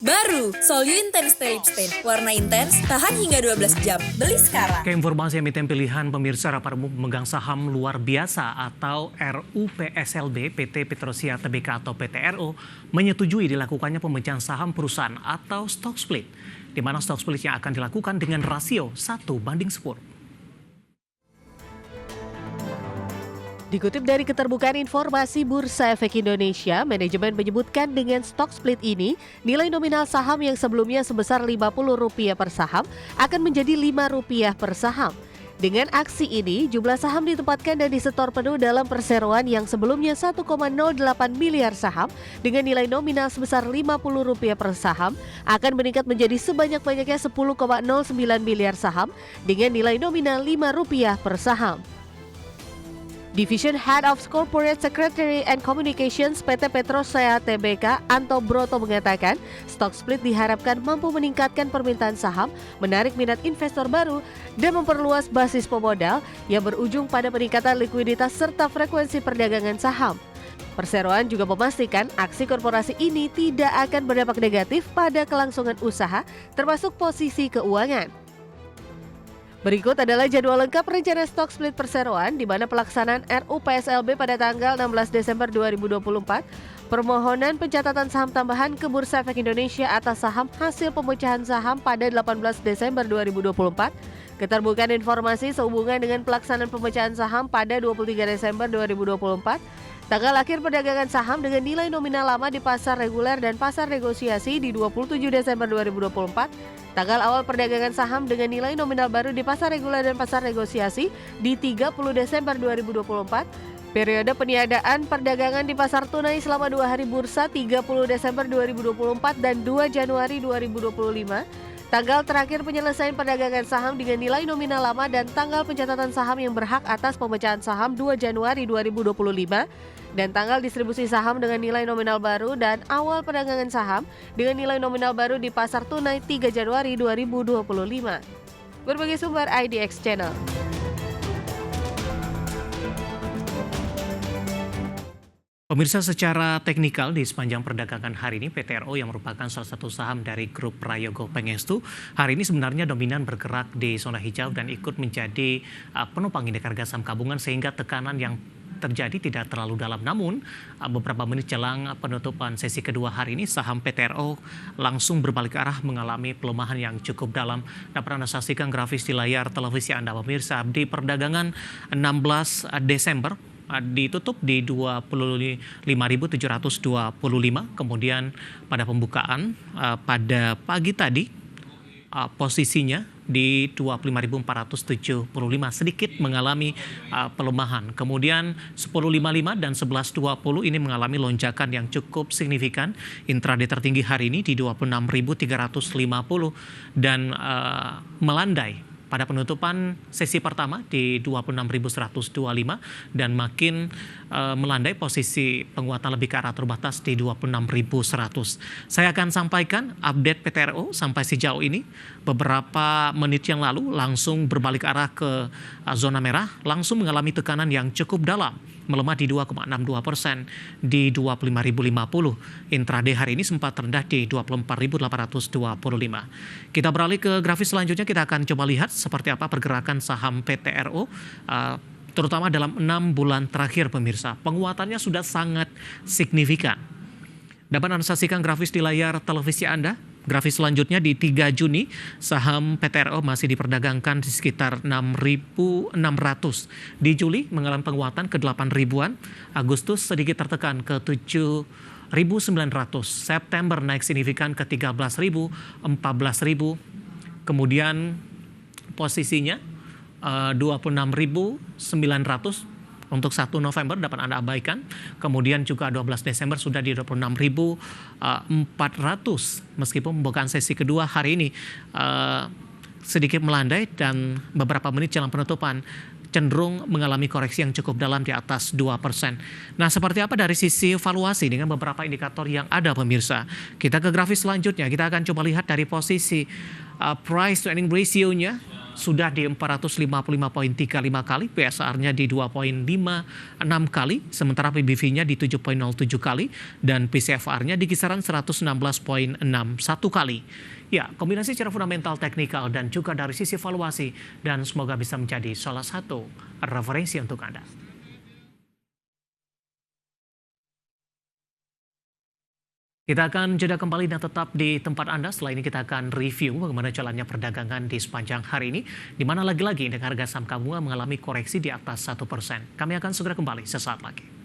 Baru, Solyu Intense Lip Stain. Warna intens, tahan hingga 12 jam. Beli sekarang. Ke informasi emiten pilihan pemirsa, rapat umum pemegang saham luar biasa atau RUPSLB PT Petrosia Tbk atau PTRO menyetujui dilakukannya pemecahan saham perusahaan atau stock split, di mana stock split yang akan dilakukan dengan rasio 1:10. Dikutip dari Keterbukaan Informasi Bursa Efek Indonesia, manajemen menyebutkan dengan stock split ini, nilai nominal saham yang sebelumnya sebesar Rp50 per saham akan menjadi Rp5 per saham. Dengan aksi ini, jumlah saham ditempatkan dan disetor penuh dalam perseroan yang sebelumnya 1,08 miliar saham dengan nilai nominal sebesar Rp50 per saham akan meningkat menjadi sebanyak-banyaknya 10,09 miliar saham dengan nilai nominal Rp5 per saham. Division Head of Corporate Secretary and Communications PT Petrosia Tbk, Anto Broto mengatakan, stock split diharapkan mampu meningkatkan permintaan saham, menarik minat investor baru, dan memperluas basis pemodal yang berujung pada peningkatan likuiditas serta frekuensi perdagangan saham. Perseroan juga memastikan aksi korporasi ini tidak akan berdampak negatif pada kelangsungan usaha, termasuk posisi keuangan. Berikut adalah jadwal lengkap rencana stock split perseroan di mana pelaksanaan RUPSLB pada tanggal 16 Desember 2024, permohonan pencatatan saham tambahan ke Bursa Efek Indonesia atas saham hasil pemecahan saham pada 18 Desember 2024, keterbukaan informasi sehubungan dengan pelaksanaan pemecahan saham pada 23 Desember 2024, tanggal akhir perdagangan saham dengan nilai nominal lama di pasar reguler dan pasar negosiasi di 27 Desember 2024, tanggal awal perdagangan saham dengan nilai nominal baru di pasar reguler dan pasar negosiasi di 30 Desember 2024, periode peniadaan perdagangan di pasar tunai selama 2 hari bursa 30 Desember 2024 dan 2 Januari 2025, tanggal terakhir penyelesaian perdagangan saham dengan nilai nominal lama dan tanggal pencatatan saham yang berhak atas pemecahan saham 2 Januari 2025, dan tanggal distribusi saham dengan nilai nominal baru dan awal perdagangan saham dengan nilai nominal baru di pasar tunai 3 Januari 2025. Berbagai sumber IDX Channel. Pemirsa, secara teknikal di sepanjang perdagangan hari ini PTRO yang merupakan salah satu saham dari grup Prayogo Pangestu hari ini sebenarnya dominan bergerak di zona hijau dan ikut menjadi penopang indeks harga saham gabungan sehingga tekanan yang terjadi tidak terlalu dalam. Namun beberapa menit jelang penutupan sesi kedua hari ini saham PTRO langsung berbalik arah mengalami pelemahan yang cukup dalam. Dapat Anda saksikan grafis di layar televisi Anda pemirsa. Di perdagangan 16 Desember ditutup di 25.725, kemudian pada pembukaan pada pagi tadi posisinya di 25.475, sedikit mengalami pelemahan. Kemudian 10.55 dan 11.20 ini mengalami lonjakan yang cukup signifikan. Intraday tertinggi hari ini di 26.350 dan melandai pada penutupan sesi pertama di 26.125 dan makin melandai posisi penguatan lebih ke arah terbatas di 26.100. Saya akan sampaikan update PTRO sampai sejauh ini. Beberapa menit yang lalu langsung berbalik arah ke zona merah, langsung mengalami tekanan yang cukup dalam, melemah di 2,62% di 25.050. Intraday hari ini sempat rendah di 24.825. Kita beralih ke grafis selanjutnya, kita akan coba lihat seperti apa pergerakan saham PTRO terutama dalam 6 bulan terakhir pemirsa. Penguatannya sudah sangat signifikan. Dapat Anda saksikan grafis di layar televisi Anda. Grafis selanjutnya di 3 Juni saham PTRO masih diperdagangkan di sekitar 6.600. Di Juli mengalami penguatan ke 8.000-an. Agustus sedikit tertekan ke 7.900. September naik signifikan ke 13.000, 14.000. Kemudian posisinya 26.900 untuk 1 November dapat Anda abaikan. Kemudian juga 12 Desember sudah di 26.400. Meskipun pembukaan sesi kedua hari ini sedikit melandai dan beberapa menit jelang penutupan cenderung mengalami koreksi yang cukup dalam di atas 2%. Nah, seperti apa dari sisi valuasi dengan beberapa indikator yang ada pemirsa? Kita ke grafis selanjutnya, kita akan coba lihat dari posisi price to earning ratio-nya sudah di 455,35 kali, PSR-nya di 2,56 kali, sementara PBV-nya di 7,07 kali, dan PCFR-nya di kisaran 116,61 kali. Ya, kombinasi secara fundamental, teknikal, dan juga dari sisi valuasi, dan semoga bisa menjadi salah satu referensi untuk Anda. Kita akan jeda kembali dan tetap di tempat Anda. Setelah ini kita akan review bagaimana jalannya perdagangan di sepanjang hari ini, di mana lagi-lagi indeks harga saham gabungan mengalami koreksi di atas 1%. Kami akan segera kembali sesaat lagi.